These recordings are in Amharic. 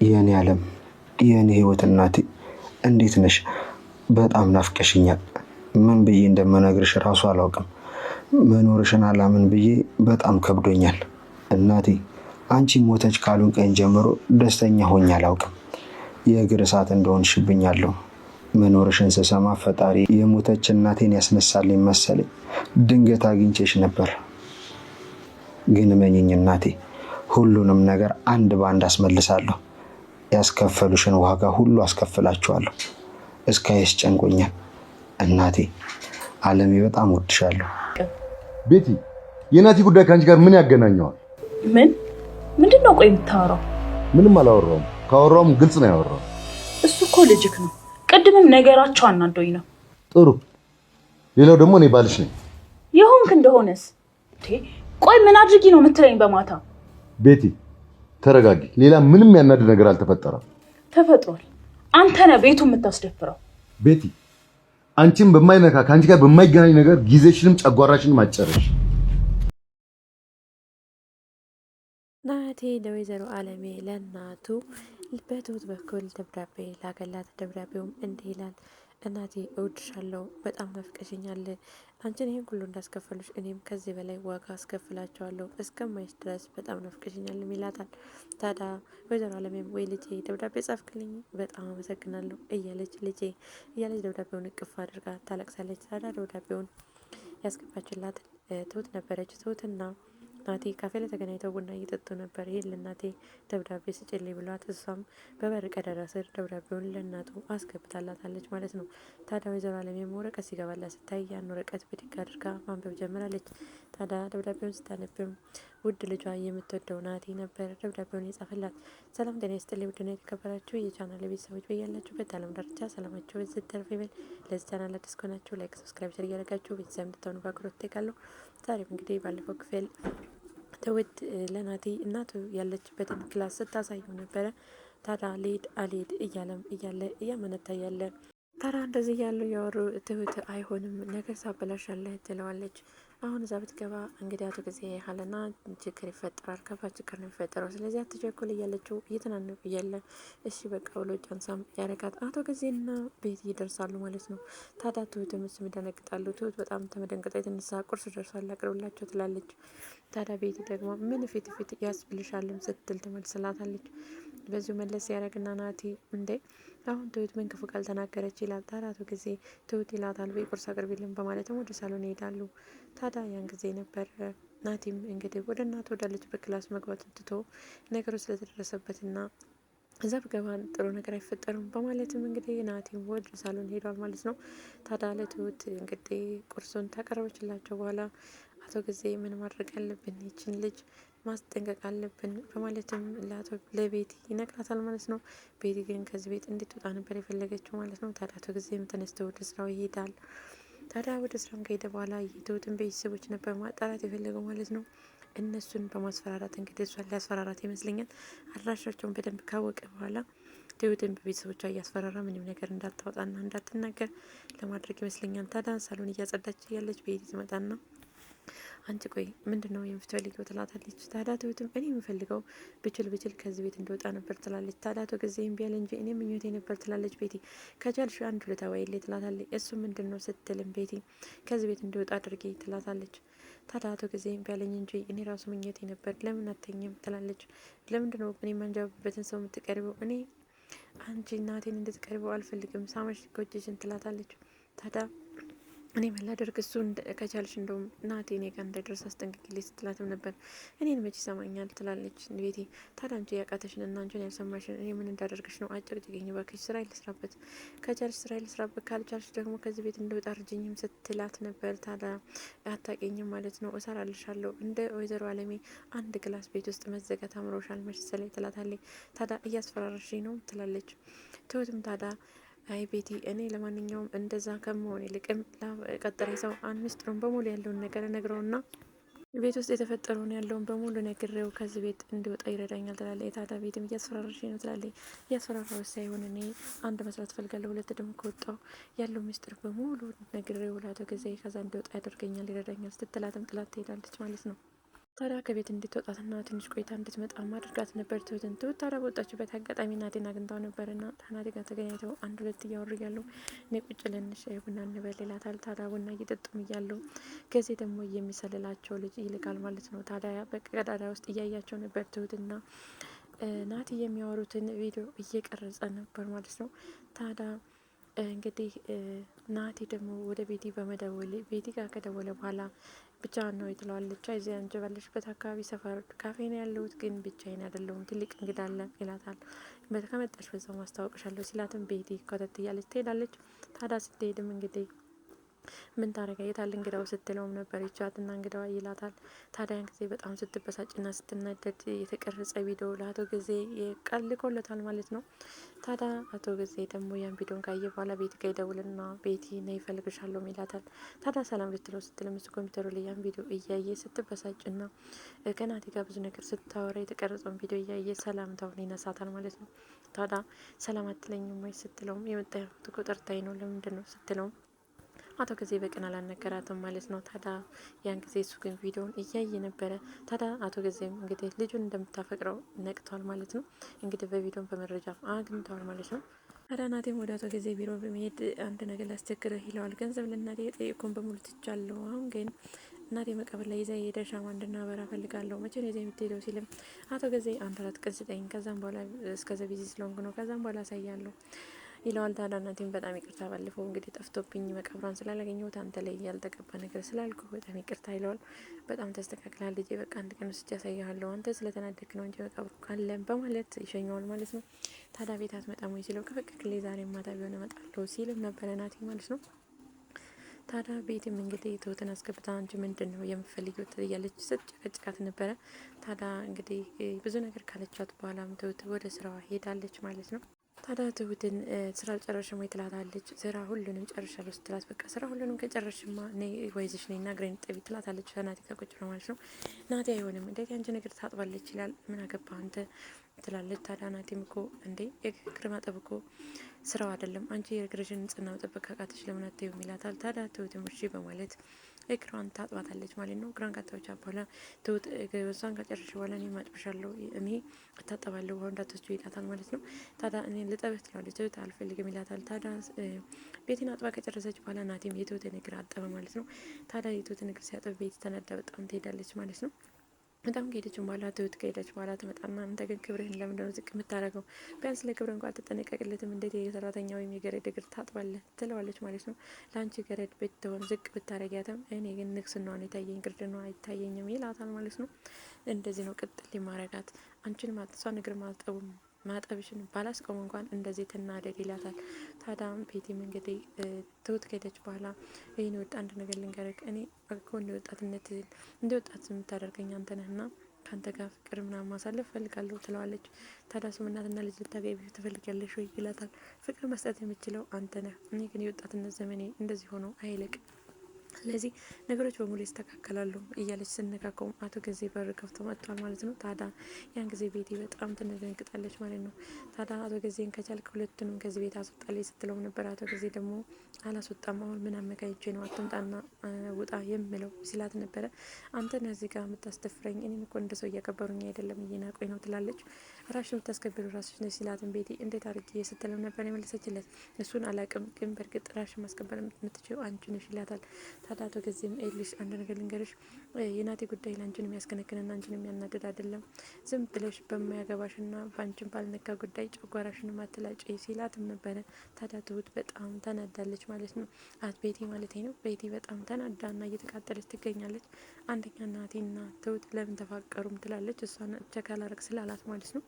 የኔ ዓለም የኔ ህይወት እናቴ እንዴት ነሽ? በጣም ናፍቀሽኛል። ምን ብዬ እንደምነግርሽ ራሱ አላውቅም። መኖርሽን አላምን ብዬ በጣም ከብዶኛል። እናቴ አንቺ ሞተች ካሉን ቀን ጀምሮ ደስተኛ ሆኜ አላውቅም። የእግር እሳት እንደሆንሽብኛለሁ። መኖርሽን ስሰማ ፈጣሪ የሞተች እናቴን ያስነሳልኝ መሰለኝ። ድንገት አግኝቼሽ ነበር። ግን መኝኝ እናቴ ሁሉንም ነገር አንድ በአንድ አስመልሳለሁ። ያስከፈሉሽን ዋጋ ሁሉ አስከፍላችኋለሁ። እስካይስ ጨንቆኛል እናቴ። ዓለሜ በጣም ወድሻለሁ። ቤቲ የናቲ ጉዳይ ከአንቺ ጋር ምን ያገናኘዋል? ምንድነው? ቆይ የምታወራው? ምንም አላወራውም። ካወራውም ግልጽ ነው ያወራው። እሱ እኮ ልጅክ ነው። ቅድምም ነገራቸው አናዶኝ ነው። ጥሩ። ሌላው ደግሞ እኔ ባልሽ ነኝ። የሆንክ እንደሆነስ? ቆይ ምን አድርጊ ነው የምትለኝ በማታ? ቤቲ ተረጋጊ። ሌላ ምንም ያናድ ነገር አልተፈጠረም። ተፈጥሯል። አንተ ነህ ቤቱ የምታስደፍረው። ቤቲ አንቺም በማይነካ ከአንቺ ጋር በማይገናኝ ነገር ጊዜሽንም ጨጓራሽንም አጨረሽ። ናቲ ለወይዘሮ አለሜ ለእናቱ በትሁት በኩል ደብዳቤ ላከላት። ደብዳቤውም እንዲህ ይላል። እናቴ እወድሻለሁ፣ በጣም ናፍቀሽኛል። አንቺን ይህን ሁሉ እንዳስከፈሉሽ እኔም ከዚህ በላይ ዋጋ አስከፍላቸዋለሁ። እስከማይሽ ድረስ በጣም ናፍቀሽኛል ይላታል። ታዲያ ወይዘሮ አለሜም ወይ ልጄ ደብዳቤ ጻፍክልኝ፣ በጣም አመሰግናለሁ እያለች ደብዳቤውን እቅፍ አድርጋ ታለቅሳለች። ታዲያ ደብዳቤውን ያስገባችላት ትሁት ነበረች። ትሁትና ናቲ ካፌ ላይ ተገናኝተው ቡና እየጠጡ ነበር። ይህን ለእናቴ ደብዳቤ ስጭልኝ ብሏት እሷም በበር ቀዳዳ ስር ደብዳቤውን ለእናቱ አስገብታላታለች ማለት ነው። ታዲያ ወይዘሮ አለሜም ወረቀት ሲገባላት ስታይ ያን ወረቀት ብድግ አድርጋ ማንበብ ጀምራለች። ታዲያ ደብዳቤውን ስታነብም ውድ ልጇ የምትወደው ናቲ ነበር ደብዳቤውን የጻፈላት። ሰላም ጤና ይስጥልኝ ውድና የተከበራችሁ የቻናል ቤተሰቦች በያላችሁበት ዓለም ዳርቻ ሰላማችሁ በዚህ ተርፍ ይበል። ለዚህ ቻናል አዲስ ከሆናችሁ ላይክ፣ ሰብስክራይብ እያደረጋችሁ ቤተሰብ እንድትሆኑ በአክብሮት እጠይቃለሁ። ዛሬም እንግዲህ ባለፈው ክፍል ትሁት ለናቲ እናቱ ያለችበትን ክላስ ስታሳየው ነበረ። ታዲያ ልሂድ አልሂድ እያለ እያመነታ ያለ ታዲያ እንደዚህ ያለው ያወሩ ትሁት አይሆንም ነገር ሳበላሻለህ ትለዋለች። አሁን እዛ ብትገባ እንግዲህ አቶ ጊዜ ያህልና ችግር ይፈጠራል፣ ከባድ ችግር ነው የሚፈጠረው። ስለዚህ አትቸኩል እያለችው እየተናነቁ እያለ እሺ በቃ ብሎ ጫንሳም ያረጋት አቶ ጊዜና ቤት ይደርሳሉ ማለት ነው። ታዲያ ትሁትም እሱም ይደነግጣሉ። ትሁት በጣም ተመደንግጣ የተነሳ ቁርስ ደርሷል አቅርብላቸው ትላለች። ታዲያ ቤቲ ደግሞ ምን ፊት ያስብልሻልም ስትል ትመልስላታለች። በዚሁ መለስ ያደረግና ናቲ እንዴ አሁን ትሁት ምን ክፉ ቃል ተናገረች ይላል። ታዲያ አቶ ጊዜ ትሁት ይላታል ወይ ቁርስ አቅርቢልን በማለትም ወደ ሳሎን ይሄዳሉ። ታዲያ ያን ጊዜ ነበር ናቲም እንግዲህ ወደ እናቱ ወዳለችበት ክላስ መግባት ትቶ ነገሩ ስለተደረሰበትና እዛ ብገባን ጥሩ ነገር አይፈጠርም በማለትም እንግዲህ ናቲም ወደ ሳሎን ሄዷል ማለት ነው። ታዲያ ለትሁት እንግዲህ ቁርሱን ታቀረበችላቸው በኋላ አቶ ጊዜ ምን ማድረግ አለብን ይችን ልጅ ማስጠንቀቅ አለብን በማለትም ለቤቲ ይነግራታል ማለት ነው። ቤቲ ግን ከዚህ ቤት እንድትወጣ ነበር የፈለገችው ማለት ነው። ታዲያ አቶ ጊዜም ተነስተው ወደ ስራው ይሄዳል። ታዲያ ወደ ስራም ከሄደ በኋላ የትሁትን ቤተሰቦች ነበር ማጣራት የፈለገው ማለት ነው። እነሱን በማስፈራራት እንግዲህ እሷን ሊያስፈራራት ይመስለኛል። አድራሻቸውን በደንብ ካወቀ በኋላ ትሁትን በቤተሰቦቿ እያስፈራራ ምንም ነገር እንዳታወጣና እንዳትናገር ለማድረግ ይመስለኛል። ታዲያ ሳሎን እያጸዳች ያለች ቤቲ ትመጣና አንቺ ቆይ ምንድነው የምትፈልገው ትላታለች። ታዲያ ትሁትም እኔ የምፈልገው ብችል ከዚህ ቤት እንደወጣ ነበር ትላለች። ታዲያ አቶ ጊዜ እምቢ አለ እንጂ እኔ ምኞቴ ነበር ትላለች ቤቲ። ከቻልሽ አንድ ሁለት አዋይሌ ትላታለች። እሱ ምንድነው ስትልም ቤቲ ከዚህ ቤት እንደወጣ አድርጌ ትላታለች። ታዲያ አቶ ጊዜ እምቢ አለኝ እንጂ እኔ ራሱ ምኞቴ ነበር ለምን አተኝም ትላለች። ለምንድነው እኔ ማንጃብበትን ሰው የምትቀርበው? እኔ አንቺ እናቴን እንድትቀርበው አልፈልግም ሳመሽ ጎጅሽን ትላታለች። ታዲያ እኔ መላደርግ እሱ ከቻልሽ እንደውም ናቴ እኔ ጋር እንዳይደርስ አስጠንቅቂልኝ ስትላትም ነበር። እኔን መች ይሰማኛል ትላለች ቤቲ። ታዲያ አንቺ ያቃተሽን እና አንቺን ያልሰማሽን እኔ ምን እንዳደርግሽ ነው? አጨቅጭቅኝ እባክሽ፣ ስራ ልስራበት፣ ከቻልሽ ስራ ልስራበት፣ ካልቻልሽ ደግሞ ከዚህ ቤት እንደወጣ እርጅኝም ስትላት ነበር። ታዲያ አታውቂኝም ማለት ነው፣ እሰራልሻለሁ። እንደ ወይዘሮ አለሜ አንድ ክላስ ቤት ውስጥ መዘጋት አምሮሻል መሰለኝ ትላታለች። ታዲያ እያስፈራረሽኝ ነው ትላለች። ትሁትም ታዲያ አይ ቤቲ እኔ ለማንኛውም እንደዛ ከመሆን ይልቅም ቀጠሬ ሰው ሚስጥሩን በሙሉ ያለውን ነገር ነግረውና ቤት ውስጥ የተፈጠረውን ያለውን በሙሉ ነግሬው ከዚህ ቤት እንዲወጣ ይረዳኛል ትላለች። ታዲያ ቤትም እያስፈራራሽ ነው ትላለች። እያስፈራራሽ ሳይሆን እኔ አንድ መስራት ፈልጋለሁ፣ ሁለት ደግሞ ከወጣው ያለው ሚስጥር በሙሉ ነግሬው ላቶ ጊዜ ከዛ እንዲወጣ ያደርገኛል፣ ይረዳኛል ስትላትም ጥላት ትሄዳለች ማለት ነው። ታዲያ ከቤት እንድትወጣትና ትንሽ ቆይታ እንድትመጣ ማድርጋት ነበር ትሁትን። ትሁት ታዲያ በወጣችበት አጋጣሚ ናቴን አግኝታው ነበርና ከናቴ ጋር ተገናኝተው አንድ ሁለት እያወሩ እያሉ እኔ ቁጭ ልንሽ ቡና እንበል ይላታል። ታዲያ ቡና እየጠጡም እያሉ ከዚህ ደግሞ የሚሰልላቸው ልጅ ይልካል ማለት ነው። ታዲያ በቀዳዳ ውስጥ እያያቸው ነበር ትሁትና ናቲ የሚያወሩትን ቪዲዮ እየቀረጸ ነበር ማለት ነው። ታዲያ እንግዲህ ናቲ ደግሞ ወደ ቤቲ በመደወል ቤቲ ጋር ከደወለ በኋላ ብቻዋን ነው ትለዋለች። አይዞህ አንቺ ባለሽበት አካባቢ ሰፈር ካፌ ነው ያለሁት፣ ግን ብቻዬን አይደለሁም ትልቅ እንግዳ አለ ይላታል። ከመጣሽ በዛው ማስታወቅሻለሁ ሲላትም ቤቲ ኮተት እያለች ትሄዳለች። ታዲያ ስትሄድም እንግዲህ ምን ታረጋ የታል እንግዳው ስትለውም ነበር ይቻትና እንግዳዋ ይላታል። ታዲያን ጊዜ በጣም ስትበሳጭና ስትናደድ የተቀረጸ ቪዲዮ ለአቶ ጊዜ ቀልኮለታል ማለት ነው። ታዲያ አቶ ጊዜ ደግሞ ያን ቪዲዮን ካየ በኋላ ቤት ጋ ይደውልና ቤቲ ነይ እፈልግሻለሁ ይላታል። ታዲያ ሰላም ልትለው ስትልም እሱ ኮምፒውተሩ ላይ ያን ቪዲዮ እያየ ስትበሳጭና ከናቲ ጋር ብዙ ነገር ስታወራ የተቀረጸውን ቪዲዮ እያየ ሰላምታውን ይነሳታል ማለት ነው። ታዲያ ሰላም አትለኝም ወይ ስትለውም የመጣሁት እኮ ጠርታኝ ነው ለምንድን ነው ስትለውም አቶ ጊዜ በቀን አላነገራትም ማለት ነው። ታዲያ ያን ጊዜ እሱ ግን ቪዲዮውን እያየ ነበረ። ታዲያ አቶ ጊዜም እንግዲህ ልጁን እንደምታፈቅረው ነቅቷል ማለት ነው። እንግዲህ በቪዲዮን በመረጃ አግኝተዋል ማለት ነው። ታዲያ ናቴም ወደ አቶ ጊዜ ቢሮ በመሄድ አንድ ነገር ላስቸግርህ ይለዋል። ገንዘብ ለእናቴ የጠየቅኩህን በሙሉ ትቻለሁ። አሁን ግን እናቴ መቃብር ላይ ይዛ የሄደ ሻማ እንድናበራ ፈልጋለሁ። መቼ ነው ይዛ የምትሄደው ሲልም አቶ ጊዜ አንድ 4 ቀን ስጠኝ፣ ከዛም በኋላ እስከዛ ቢዚ ስለሆንኩ ነው፣ ከዛም በኋላ አሳያለሁ ይለዋል። ታዲያ እናቴም በጣም ይቅርታ ባለፈው እንግዲህ ጠፍቶብኝ መቃብሯን ስላላገኘሁት አንተ ላይ ያልተገባ ነገር ስላልኩ በጣም ይቅርታ ይለዋል። በጣም ተስተካክላል ልጄ፣ በቃ አንድ ቀን ውስጥ ያሳያለሁ፣ አንተ ስለተናደድክ ነው እንጂ መቃብሩ ካለ በማለት ይሸኘዋል ማለት ነው። ታዲያ ቤት አትመጣም ወይ ሲለው ከፈቀድክልኝ ዛሬ ማታ ቢሆን እመጣለሁ ሲልም ነበረ ናቲ ማለት ነው። ታዲያ ቤትም እንግዲህ ትሁትን አስገብታ አንቺ ምንድን ነው የምፈልጊው እያለች ስትጨቀጭቃት ነበረ። ታዲያ እንግዲህ ብዙ ነገር ካለቻት በኋላም ትሁት ወደ ስራዋ ሄዳለች ማለት ነው። ታዲያ ትሁትን ስራ አልጨረሽም ወይ ትላታለች። ስራ ሁሉንም ጨርሻለሁ ስትላት በቃ ስራ ሁሉንም ከጨረሽማ ነይ ወይዘሽ ነይ እና እግሬን ጠቢ ትላታለች። ከናቲ ጋር ቁጭ ነው ማለት ነው። ናቲ አይሆንም እንዴት ያንቺ ነገር ታጥባለች ይላል። ምን አገባ አንተ ትላለች። ታዲያ ናቲም እኮ እንዴ የእግር ማጠብ እኮ ስራው አይደለም፣ አንቺ የእግርሽን ንጽህና መጠበቅ ካቃተሽ ለምን አትይውም ይላታል። ታዲያ ትሁትም እሺ በማለት እግሯን ታጥባታለች ማለት ነው። እግሯን ካጠበቻ በኋላ ትሁት እሷን ከጨረሽ በኋላ እኔ ማጥብሻለሁ፣ እኔ እታጠባለሁ፣ ውሃ እንዳትወስጂ ይላታል ማለት ነው። ታዲያ እኔ ልጠብህ ትላለች። ትሁት አልፈልግም ይላታል። ታዲያ ቤቴን አጥባ ከጨረሰች በኋላ ናቲም የትሁትን እግር አጠበ ማለት ነው። ታዲያ የትሁትን እግር ሲያጠብ ቤት ተናዳ በጣም ትሄዳለች ማለት ነው። በጣም ከሄደችን በኋላ ትሁት ከሄደች በኋላ ትመጣና አንተ ግን ክብርህን ለምንድነው ዝቅ የምታደርገው? ቢያንስ ለክብር እንኳን አትጠነቀቅለትም? እንዴት የሰራተኛ ወይም የገረድ እግር ታጥባለህ? ትለዋለች ማለት ነው። ለአንቺ ገረድ ብትሆን ዝቅ ብታረጊያትም እኔ ግን ንግስናዋን የታየኝ ግርድና አይታየኝም ይላታል ማለት ነው። እንደዚህ ነው ቅጥል ሊማረጋት አንቺን እሷን እግር ማጠብሽን ባላስቆም እንኳን እንደዚህ ትናደድ ይላታል። ታዲያም ቤቲም እንግዲህ ትሁት ከሄደች በኋላ ይህን ወጣ አንድ ነገር ልንገርህ፣ እኔ እኮ እንደ ወጣት የምታደርገኝ አንተ ነህና ከአንተ ጋር ፍቅር ምናምን ማሳለፍ ፈልጋለሁ ትለዋለች። ታዲያ እሱም እናትና ልጅ ልታገቢ ትፈልጊያለሽ ወይ ይላታል። ፍቅር መስጠት የምችለው አንተ ነህ፣ እኔ ግን የወጣትነት ዘመኔ እንደዚህ ሆኖ አይልቅ፣ ስለዚህ ነገሮች በሙሉ ይስተካከላሉ እያለች ስነካከው አቶ ጊዜ በር ከፍቶ መጥቷል ማለት ነው። ታዲያ ያን ጊዜ ቤቲ በጣም ትደነግጣለች ማለት ነው። ታዲያ አቶ ጊዜን ከቻልክ ሁለቱንም ከዚህ ቤት አስወጣለች ስትለው ነበር። አቶ ጊዜ ደግሞ አላስወጣም፣ አሁን ምን አመካኝቼ ነው አትምጣና ውጣ የምለው ሲላት ነበረ። አንተ ነህ እዚህ ጋር የምታስደፍረኝ፣ እኔም እኮ እንደ ሰው እያከበሩኝ አይደለም እየናቆኝ ነው ትላለች። ራስሽን የምታስከብሩ ራስሽ ነች ሲላትን ቤቲ እንዴት አድርጌ ስትለው ነበር የመለሰችለት። እሱን አላቅም፣ ግን በእርግጥ ራስሽን ማስከበር የምትችይው አንቺ ነሽ ይላታል። ታዲያ አቶ ጊዜም ኤልሽ አንድ ነገር ልንገርሽ፣ የናቲ ጉዳይ ለአንቺን የሚያስከነክንና አንቺን የሚያናድድ አይደለም። ዝም ብለሽ በማያገባሽና በአንቺን ባልነካ ጉዳይ ጨጓራሽን ማትላጭ ሲላትም ነበረ። ታዲያ ትሁት በጣም ተናዳለች ማለት ነው። ቤቲ ማለት ነው። ቤቲ በጣም ተናዳና እየተቃጠለች ትገኛለች። አንደኛ ናቲና ትሁት ለምን ተፋቀሩም ትላለች። እሷን ቸካላረግ ስላላት ማለት ነው።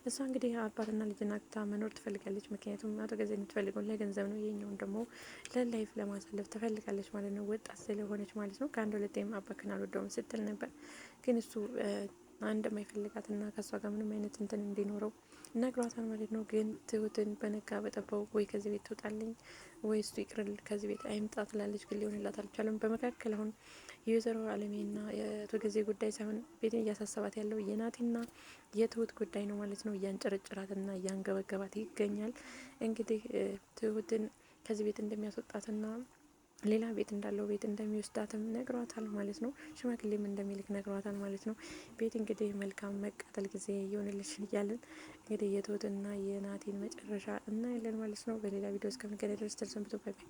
እሷ እንግዲህ አባትና ልጅን አግብታ መኖር ትፈልጋለች። ምክንያቱም አቶ ጊዜ የምትፈልገው ለገንዘብ ነው፣ የኛውን ደግሞ ለላይፍ ለማሳለፍ ትፈልጋለች ማለት ነው። ወጣት ስለሆነች ማለት ነው። ከአንድ ሁለቴም አባክን አልወደውም ስትል ነበር። ግን እሱ እንደማይፈልጋትና ከእሷ ጋር ምንም አይነት እንትን እንዲኖረው ነግሯታል ማለት ነው። ግን ትሁትን በነጋ በጠባው ወይ ከዚህ ቤት ትወጣለኝ ወይ እሱ ይቅርል ከዚህ ቤት አይምጣ ትላለች። ግን ሊሆንላት አልቻለም። በመካከል አሁን የወይዘሮ አለሜና የአቶ ጊዜ ጉዳይ ሳይሆን ቤትን እያሳሰባት ያለው የናቲና የትሁት ጉዳይ ነው ማለት ነው። እያንጨረጭራትና እያንገበገባት ይገኛል። እንግዲህ ትሁትን ከዚህ ቤት እንደሚያስወጣትና ሌላ ቤት እንዳለው ቤት እንደሚወስዳትም ነግሯታል ማለት ነው። ሽማግሌም እንደሚልክ ነግሯታል ማለት ነው። ቤት እንግዲህ መልካም መቃጠል ጊዜ እየሆንልሽ እያለን እንግዲህ የትሁትና የናቲን መጨረሻ እናያለን ማለት ነው። በሌላ ቪዲዮ እስከምንገናኝ ድረስ ተሰንብቶ ባይ ባይ።